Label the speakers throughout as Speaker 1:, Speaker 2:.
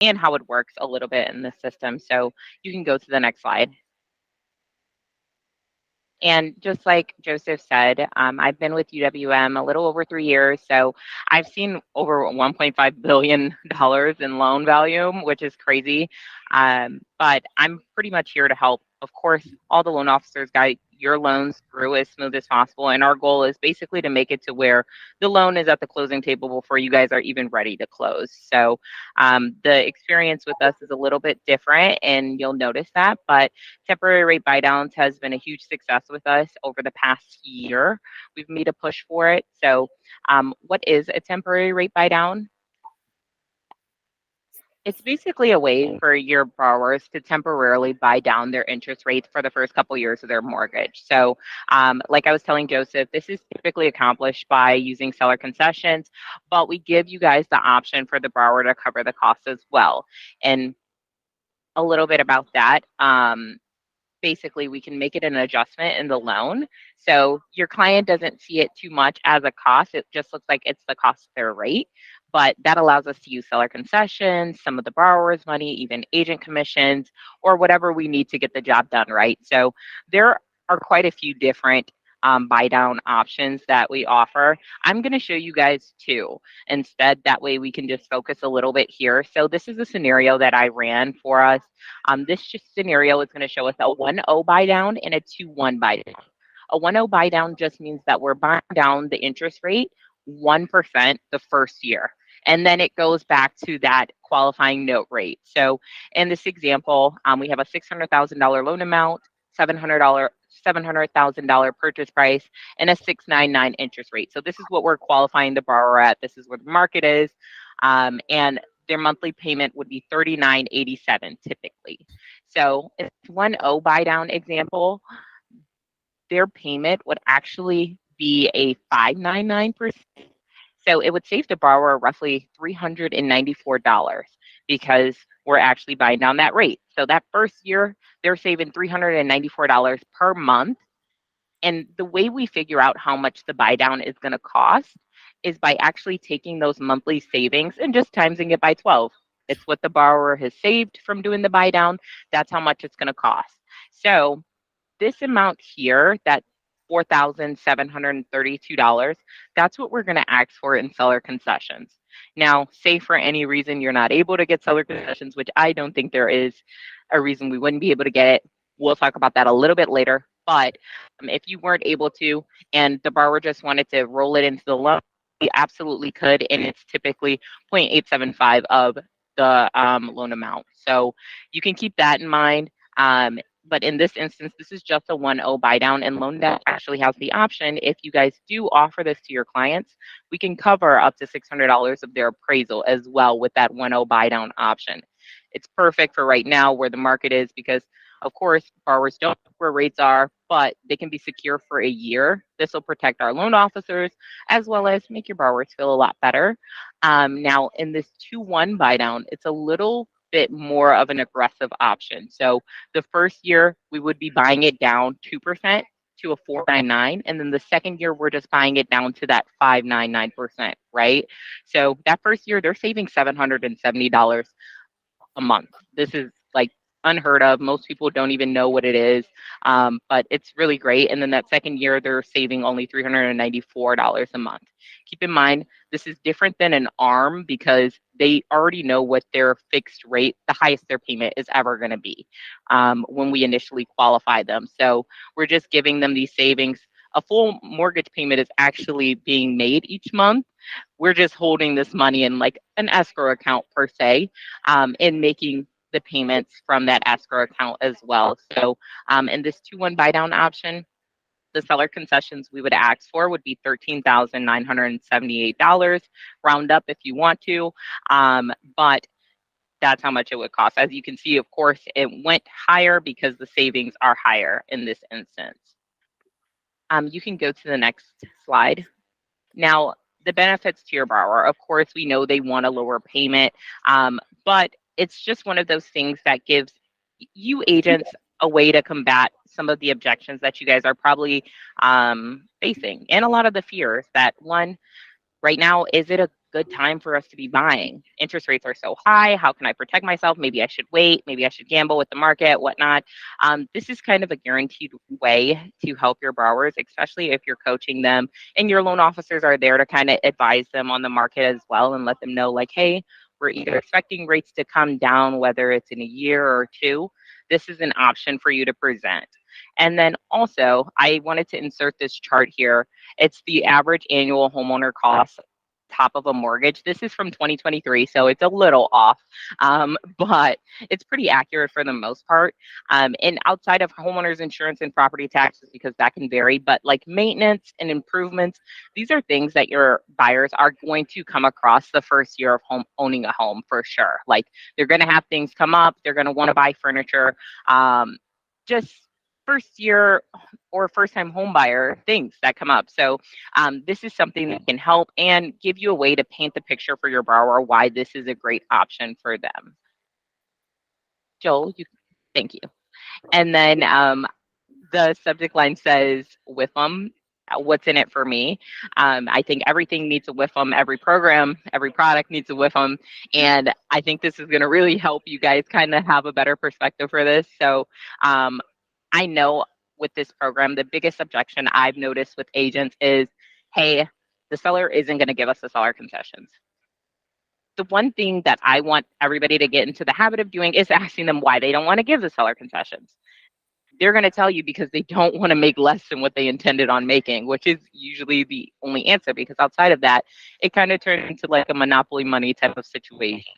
Speaker 1: and how it works a little bit in the system. So you can go to the next slide. And just like Joseph said, I've been with UWM a little over 3 years. So I've seen over $1.5 billion in loan volume, which is crazy. But I'm pretty much here to help. Of course, all the loan officers guide your loans through as smooth as possible. And our goal is basically to make it to where the loan is at the closing table before you guys are even ready to close. So the experience with us is a little bit different, and you'll notice that. But temporary rate buydowns has been a huge success with us over the past year. We've made a push for it. So, what is a temporary rate buydown? It's basically a way for your borrowers to temporarily buy down their interest rates for the first couple years of their mortgage. So, like I was telling Joseph, this is typically accomplished by using seller concessions, but we give you guys the option for the borrower to cover the costs as well. And a little bit about that. Basically, we can make it an adjustment in the loan. So your client doesn't see it too much as a cost. It just looks like it's the cost of their rate. But that allows us to use seller concessions, some of the borrower's money, even agent commissions, or whatever we need to get the job done, right? So there are quite a few different buy down options that we offer. I'm going to show you guys two instead. That way we can just focus a little bit here. So this is a scenario that I ran for us. This just scenario is going to show us a 1-0 buy down and a 2-1 buy down. A 1-0 buy down just means that we're buying down the interest rate 1% the first year. And then it goes back to that qualifying note rate. So in this example, we have a $600,000 loan amount, $700,000 purchase price, and a 6.99 interest rate. So this is what we're qualifying the borrower at. This is where the market is. And their monthly payment would be $39.87 typically. So it's 1-0 buy down example. Their payment would actually be a 5.99%. So it would save the borrower roughly $394 because we're actually buying down that rate. So that first year, they're saving $394 per month. And the way we figure out how much the buy down is going to cost is by actually taking those monthly savings and just timesing it by 12. It's what the borrower has saved from doing the buy down. That's how much it's going to cost. So this amount here, that $4,732, that's what we're going to ask for in seller concessions. Now, say for any reason you're not able to get seller concessions, which I don't think there is a reason we wouldn't be able to get it. We'll talk about that a little bit later. But if you weren't able to and the borrower just wanted to roll it into the loan, we absolutely could. And it's typically 0.875 of the loan amount. So you can keep that in mind. But in this instance, this is just a 1-0 buy down, and LoanDesk actually has the option. If you guys do offer this to your clients, we can cover up to $600 of their appraisal as well with that 1-0 buy down option. It's perfect for right now where the market is because, of course, borrowers don't know where rates are, but they can be secure for a year. This will protect our loan officers as well as make your borrowers feel a lot better. Now, in this 2-1 buy down, it's a little bit more of an aggressive option. So the first year we would be buying it down 2% to a 4.99, and then the second year we're just buying it down to that 5.99%, right? So that first year they're saving $770 a month. This is like unheard of. Most people don't even know what it is, but it's really great. And then that second year, they're saving only $394 a month. Keep in mind, this is different than an ARM because they already know what their fixed rate, the highest their payment is ever going to be when we initially qualify them. So we're just giving them these savings. A full mortgage payment is actually being made each month. We're just holding this money in like an escrow account per se, and making the payments from that escrow account as well. So in this 2-1 buy down option, the seller concessions we would ask for would be $13,978. Round up if you want to, but that's how much it would cost. As you can see, of course, it went higher because the savings are higher in this instance. You can go to the next slide. Now, the benefits to your borrower, of course, we know they want a lower payment, but it's just one of those things that gives you agents a way to combat some of the objections that you guys are probably facing and a lot of the fears that, one, right now, is it a good time for us to be buying? Interest rates are so high. How can I protect myself? Maybe I should wait. Maybe I should gamble with the market, whatnot. This is kind of a guaranteed way to help your borrowers, especially if you're coaching them and your loan officers are there to kind of advise them on the market as well and let them know, like, hey, we're either expecting rates to come down, whether it's in a year or two. This is an option for you to present. And then also, I wanted to insert this chart here. It's the average annual homeowner cost top of a mortgage. This is from 2023, so it's a little off, but it's pretty accurate for the most part. And outside of homeowners insurance and property taxes, because that can vary, but like maintenance and improvements, these are things that your buyers are going to come across the first year of owning a home for sure. Like they're going to have things come up. They're going to want to buy furniture. Just first year or first time home buyer things that come up. So this is something that can help and give you a way to paint the picture for your borrower why this is a great option for them. Joel, thank you. And then the subject line says WIFM. What's in it for me? I think everything needs a WIFM. Every program, every product needs a WIFM. And I think this is going to really help you guys kind of have a better perspective for this. So I know with this program, the biggest objection I've noticed with agents is, hey, the seller isn't going to give us the seller concessions. The one thing that I want everybody to get into the habit of doing is asking them why they don't want to give the seller concessions. They're going to tell you because they don't want to make less than what they intended on making, which is usually the only answer, because outside of that, it kind of turns into like a monopoly money type of situation.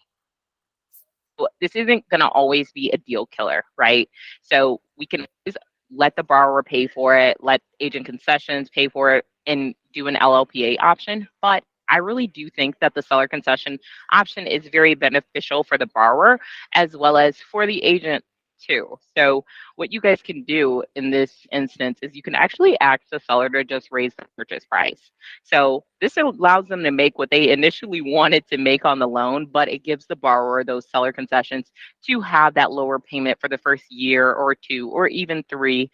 Speaker 1: This isn't going to always be a deal killer, right? So we can always let the borrower pay for it, let agent concessions pay for it, and do an LLPA option. But I really do think that the seller concession option is very beneficial for the borrower as well as for the agent too. So what you guys can do in this instance is you can actually ask the seller to just raise the purchase price. So this allows them to make what they initially wanted to make on the loan, but it gives the borrower those seller concessions to have that lower payment for the first year or two or even three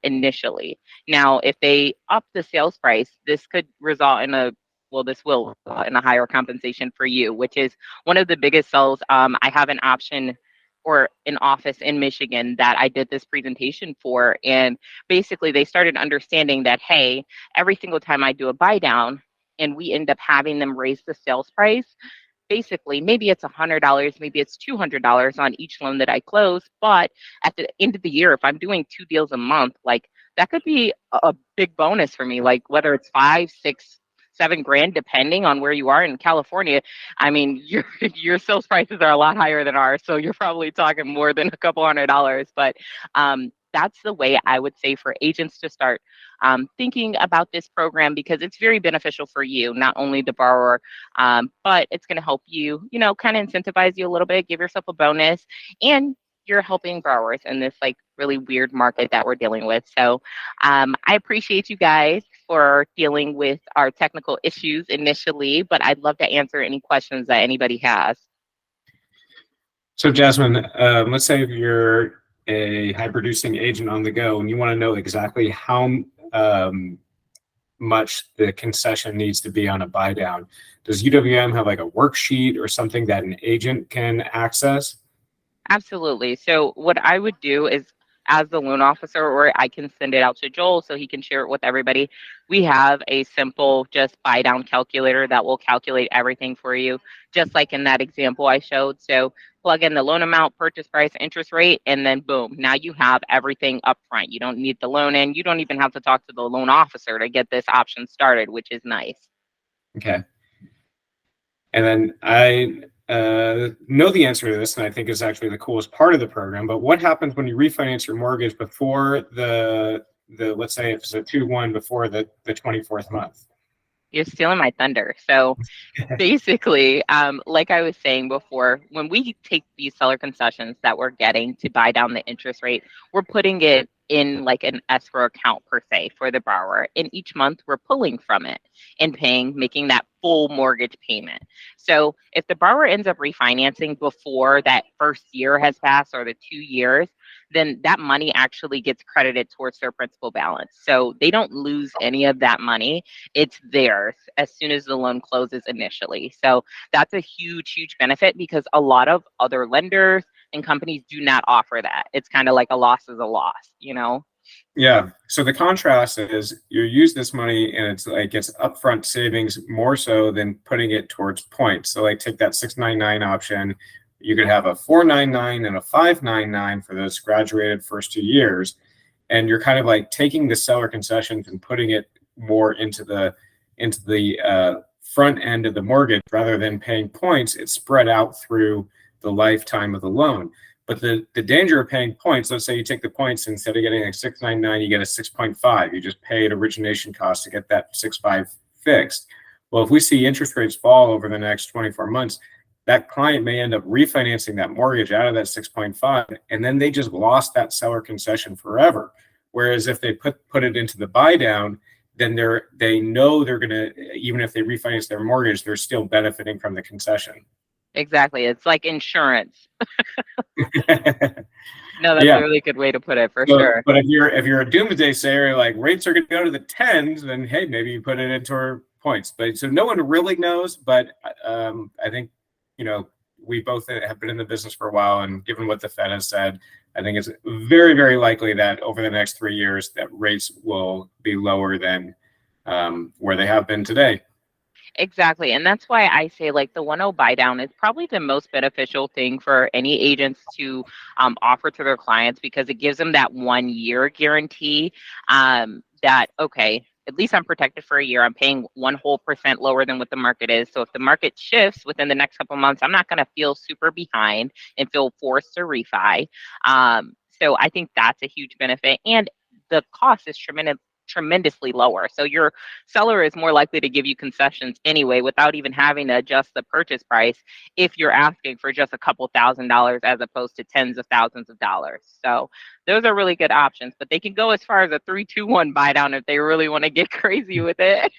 Speaker 1: initially. Now, if they up the sales price, this could result in this will in a higher compensation for you, which is one of the biggest sells. I have an option or an office in Michigan that I did this presentation for. And basically they started understanding that, hey, every single time I do a buy down and we end up having them raise the sales price, basically maybe it's $100, maybe it's $200 on each loan that I close. But at the end of the year, if I'm doing 2 deals a month, like that could be a big bonus for me, like whether it's 5, 6, $7,000, depending on where you are in California. I mean, your sales prices are a lot higher than ours, so you're probably talking more than a couple $100. But that's the way I would say for agents to start thinking about this program, because it's very beneficial for you, not only the borrower, but it's going to help you, kind of incentivize you a little bit, give yourself a bonus, and you're helping borrowers in this like really weird market that we're dealing with. So I appreciate you guys for dealing with our technical issues initially, but I'd love to answer any questions that anybody has.
Speaker 2: So Jasmine, let's say if you're a high producing agent on the go and you want to know exactly how much the concession needs to be on a buy down, does UWM have like a worksheet or something that an agent can access?
Speaker 1: Absolutely. So what I would do is, as the loan officer, or I can send it out to Joel so he can share it with everybody, we have a simple just buy down calculator that will calculate everything for you, just like in that example I showed. So plug in the loan amount, purchase price, interest rate, and then boom, now you have everything up front. You don't need the loan in. You don't even have to talk to the loan officer to get this option started, which is nice.
Speaker 2: Okay. And then I know the answer to this, and I think is actually the coolest part of the program. But what happens when you refinance your mortgage before the let's say it's a 2-1 before the 24th month?
Speaker 1: You're stealing my thunder. So basically, like I was saying before, when we take these seller concessions that we're getting to buy down the interest rate, we're putting it in like an escrow account per se for the borrower. And each month we're pulling from it and making that full mortgage payment. So if the borrower ends up refinancing before that first year has passed or the 2 years, then that money actually gets credited towards their principal balance. So they don't lose any of that money. It's theirs as soon as the loan closes initially. So that's a huge, huge benefit because a lot of other lenders and companies do not offer that. It's kind of like a loss is a loss, you know?
Speaker 2: Yeah. So the contrast is you use this money and it's like it's upfront savings more so than putting it towards points. So like take that 699 option. You could have a 499 and a 599 for those graduated first 2 years. And you're kind of like taking the seller concessions and putting it more into the front end of the mortgage rather than paying points. It's spread out through the lifetime of the loan. But the danger of paying points, let's say you take the points, instead of getting a 699, you get a 6.5. You just pay an origination cost to get that 6.5 fixed. Well, if we see interest rates fall over the next 24 months, that client may end up refinancing that mortgage out of that 6.5, and then they just lost that seller concession forever. Whereas if they put it into the buy down, then they know they're gonna, even if they refinance their mortgage, they're still benefiting from the concession.
Speaker 1: Exactly. It's like insurance. No, that's
Speaker 2: Yeah.
Speaker 1: a really good way to put it for
Speaker 2: So,
Speaker 1: sure.
Speaker 2: but if you're a doomsday sayer, like rates are going to go to the tens, then hey, maybe you put it into our points. But so no one really knows. But I think we both have been in the business for a while, and given what the Fed has said, I think it's very, very likely that over the next 3 years that rates will be lower than where they have been today.
Speaker 1: Exactly. And that's why I say like the 1.0 buy down is probably the most beneficial thing for any agents to offer to their clients because it gives them that 1 year guarantee that, okay, at least I'm protected for a year. I'm paying 1% lower than what the market is. So if the market shifts within the next couple of months, I'm not going to feel super behind and feel forced to refi. So I think that's a huge benefit. And the cost is tremendously lower. So your seller is more likely to give you concessions anyway without even having to adjust the purchase price if you're asking for just a couple $1,000s as opposed to tens of thousands of dollars. So those are really good options, but they can go as far as a 3-2-1 buy down if they really want to get crazy with it.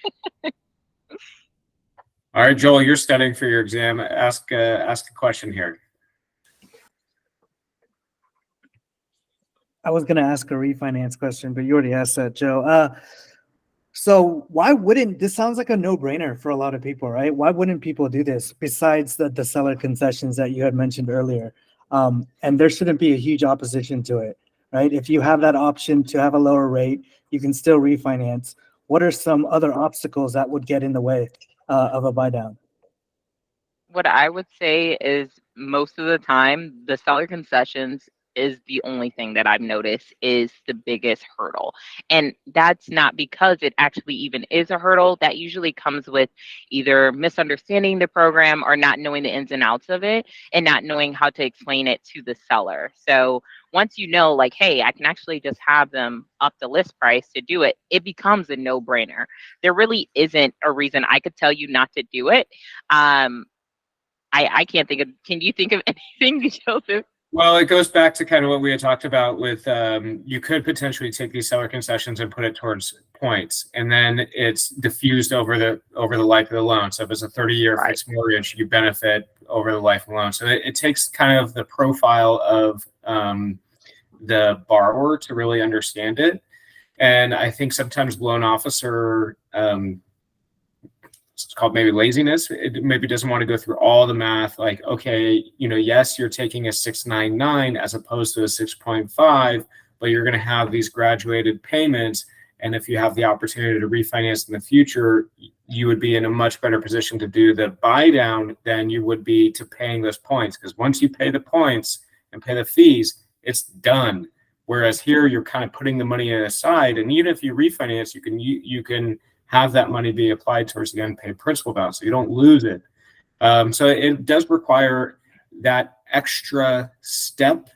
Speaker 2: All right, Joel, you're studying for your exam. Ask a question here.
Speaker 3: I was going to ask a refinance question, but you already asked that, Joe. So why wouldn't this sounds like a no-brainer for a lot of people, right? Why wouldn't people do this besides the seller concessions that you had mentioned earlier? And there shouldn't be a huge opposition to it, right? If you have that option to have a lower rate, you can still refinance. What are some other obstacles that would get in the way of a buy down?
Speaker 1: What I would say is most of the time, the seller concessions is the only thing that I've noticed is the biggest hurdle. And that's not because it actually even is a hurdle. That usually comes with either misunderstanding the program or not knowing the ins and outs of it and not knowing how to explain it to the seller. So once you know, like, hey, I can actually just have them up the list price to do it, it becomes a no-brainer. There really isn't a reason I could tell you not to do it. I can't think of, can you think of anything, Joseph?
Speaker 2: Well, it goes back to kind of what we had talked about with you could potentially take these seller concessions and put it towards points, and then it's diffused over the life of the loan. So if it's a 30-year
Speaker 1: Right.
Speaker 2: fixed mortgage, you benefit over the life of the loan. So it takes kind of the profile of the borrower to really understand it. And I think sometimes loan officer it's called maybe laziness. It maybe doesn't want to go through all the math. Like, okay, yes, you're taking a 699 as opposed to a 6.5, but you're going to have these graduated payments. And if you have the opportunity to refinance in the future, you would be in a much better position to do the buy down than you would be to paying those points. Because once you pay the points and pay the fees, it's done. Whereas here, you're kind of putting the money aside. And even if you refinance, you can have that money be applied towards the unpaid principal balance, so you don't lose it. So it does require that extra step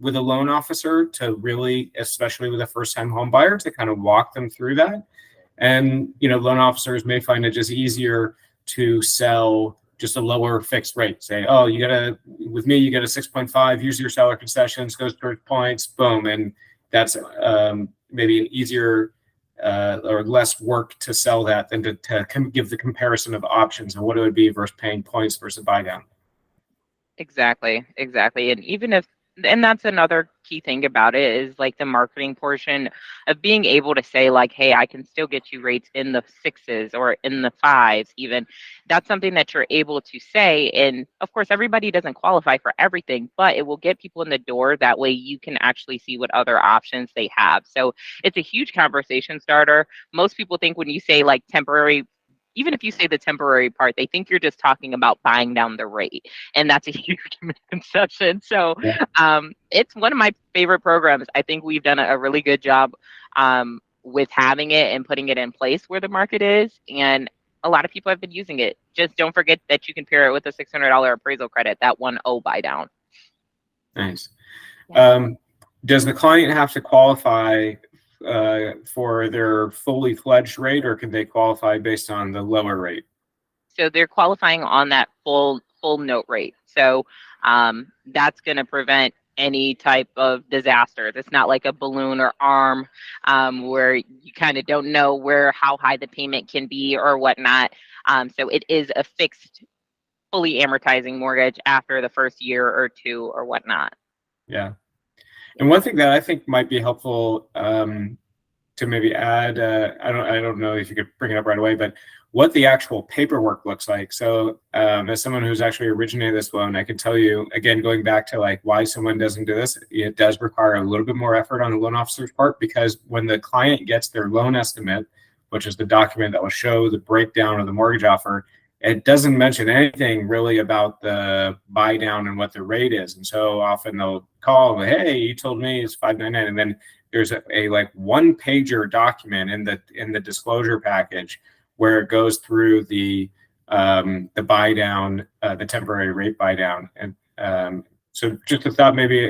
Speaker 2: with a loan officer to really, especially with a first-time home buyer, to kind of walk them through that. And loan officers may find it just easier to sell just a lower fixed rate. Say, oh, with me, you get a 6.5. Use your seller concessions, goes towards points, boom, and that's maybe an easier or less work to sell that than to give the comparison of options and what it would be versus paying points versus buy down.
Speaker 1: Exactly. And even if, and that's another key thing about it is like the marketing portion of being able to say like, hey, I can still get you rates in the 6s or in the 5s even. That's something that you're able to say. And of course, everybody doesn't qualify for everything, but it will get people in the door. That way you can actually see what other options they have. So it's a huge conversation starter. Most people think when you say like temporary, even if you say the temporary part, they think you're just talking about buying down the rate. And that's a huge misconception. So it's one of my favorite programs. I think we've done a really good job with having it and putting it in place where the market is. And a lot of people have been using it. Just don't forget that you can pair it with a $600 appraisal credit, that 1.0 buy down.
Speaker 2: Nice. Does the client have to qualify for their fully fledged rate, or can they qualify based on the lower rate?
Speaker 1: So they're qualifying on that full note rate. So that's going to prevent any type of disaster. It's not like a balloon or arm where you kind of don't know how high the payment can be or whatnot. So it is a fixed, fully amortizing mortgage after the first year or two or whatnot.
Speaker 2: Yeah. And one thing that I think might be helpful to maybe add, I don't know if you could bring it up right away, but what the actual paperwork looks like. So as someone who's actually originated this loan, I can tell you, again, going back to like why someone doesn't do this, it does require a little bit more effort on the loan officer's part, because when the client gets their loan estimate, which is the document that will show the breakdown of the mortgage offer, it doesn't mention anything really about the buy down and what the rate is. And so often they'll call, hey, you told me it's 599, and then there's a like one pager document in the disclosure package where it goes through the buy down, the temporary rate buy down. And so just a thought, maybe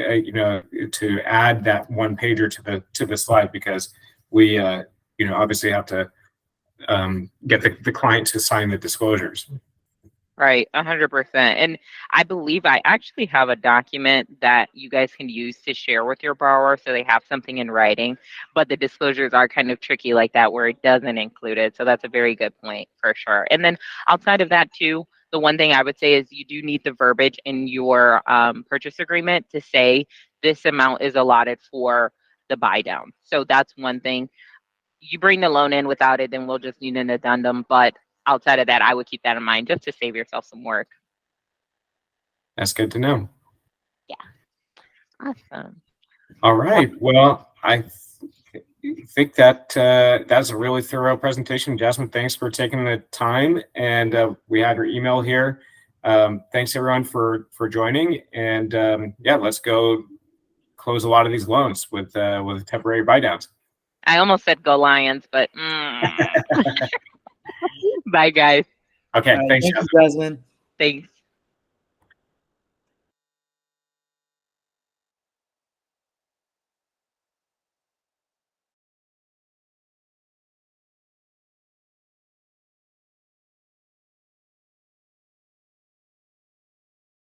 Speaker 2: to add that one pager to the slide, because we obviously have to get the client to sign the disclosures.
Speaker 1: Right, 100%. And I believe I actually have a document that you guys can use to share with your borrower so they have something in writing, but the disclosures are kind of tricky like that where it doesn't include it. So that's a very good point for sure. And then outside of that too, the one thing I would say is you do need the verbiage in your purchase agreement to say this amount is allotted for the buy down. So that's one thing. You bring the loan in without it, then we'll just need an addendum. But outside of that, I would keep that in mind just to save yourself some work.
Speaker 2: That's good to know.
Speaker 1: Yeah. Awesome.
Speaker 2: All right. Well, I think that that's a really thorough presentation. Jasmine, thanks for taking the time. And we had your email here. Thanks everyone for joining. And let's go close a lot of these loans with temporary buy downs.
Speaker 1: I almost said go Lions, but bye guys.
Speaker 2: Okay, thanks,
Speaker 3: Jasmine.
Speaker 1: Thanks.